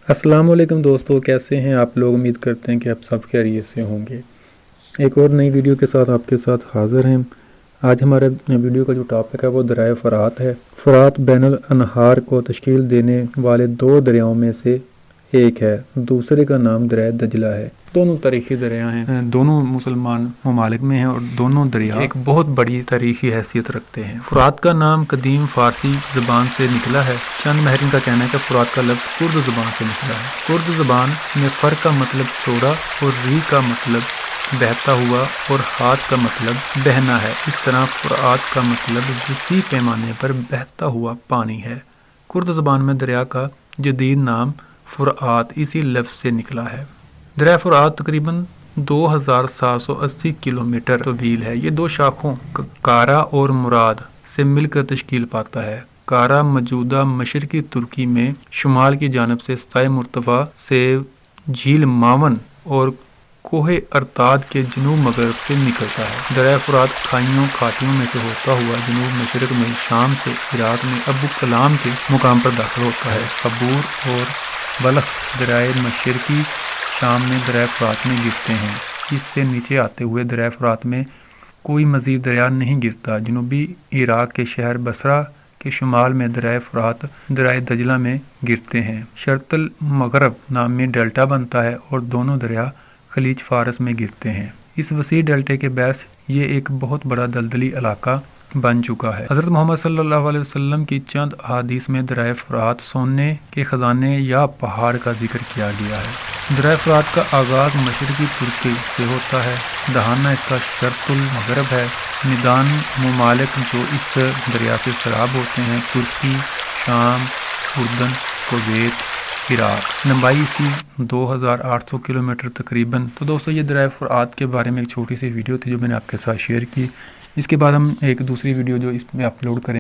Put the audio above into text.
السلام علیکم دوستو، کیسے ہیں آپ لوگ؟ امید کرتے ہیں کہ آپ سب خیریت سے ہوں گے۔ ایک اور نئی ویڈیو کے ساتھ آپ کے ساتھ حاضر ہیں۔ آج ہمارے ویڈیو کا جو ٹاپک ہے وہ دریائے فرات ہے۔ فرات بین الانہار کو تشکیل دینے والے دو دریاؤں میں سے ایک ہے، دوسرے کا نام دریائے دجلہ ہے۔ دونوں تاریخی دریا ہیں، دونوں مسلمان ممالک میں ہیں اور دونوں دریا ایک بہت بڑی تاریخی حیثیت رکھتے ہیں۔ فرات کا نام قدیم فارسی زبان سے نکلا ہے۔ چند ماہرین کا کہنا ہے کہ فرات کا لفظ کرد زبان سے نکلا ہے۔ کرد زبان میں فر کا مطلب چوڑا اور ری کا مطلب بہتا ہوا اور ہاتھ کا مطلب بہنا ہے۔ اس طرح فرات کا مطلب وسیع پیمانے پر بہتا ہوا پانی ہے۔ کرد زبان میں دریا کا جدید نام فرات اسی لفظ سے نکلا ہے۔ دریائے فرات تقریباً 2780 کلومیٹر طویل ہے۔ یہ دو شاخوں کارا اور مراد سے مل کر تشکیل پاتا ہے۔ کارا موجودہ مشرقی ترکی میں شمال کی جانب سے سطح مرتفع سے جھیل ماون اور کوہ ارتاد کے جنوب مغرب سے نکلتا ہے۔ دریائے فرات کھائیوں کھاٹیوں میں سے ہوتا ہوا جنوب مشرق میں شام سے عراق میں ابو کلام کے مقام پر داخل ہوتا ہے۔ عبور اور بلخ دریائے مشرقی شام میں دریائے فرات میں گرتے ہیں۔ اس سے نیچے آتے ہوئے دریائے فرات میں کوئی مزید دریا نہیں گرتا۔ جنوبی عراق کے شہر بصرہ کے شمال میں دریائے فرات دریائے دجلہ میں گرتے ہیں۔ شرق المغرب نامی ڈیلٹا بنتا ہے اور دونوں دریا خلیج فارس میں گرتے ہیں۔ اس وسیع ڈیلٹے کے باعث یہ ایک بہت بڑا دلدلی علاقہ بن چکا ہے۔ حضرت محمد صلی اللہ علیہ وسلم کی چند احادیث میں دریائے فرات سونے کے خزانے یا پہاڑ کا ذکر کیا گیا ہے۔ دریائے فرات کا آغاز مشرقی ترکی سے ہوتا ہے۔ دہانہ اس کا شرق المغرب ہے۔ میدان ممالک جو اس دریا سے سیراب ہوتے ہیں: ترکی، شام، اردن، کویت، عراق۔ لمبائی اس کی 2800 کلومیٹر تقریباً۔ تو دوستو یہ دریائے فرات کے بارے میں ایک چھوٹی سی ویڈیو تھی جو میں نے آپ کے ساتھ شیئر کی۔ اس کے بعد ہم ایک دوسری ویڈیو جو اس میں اپلوڈ کریں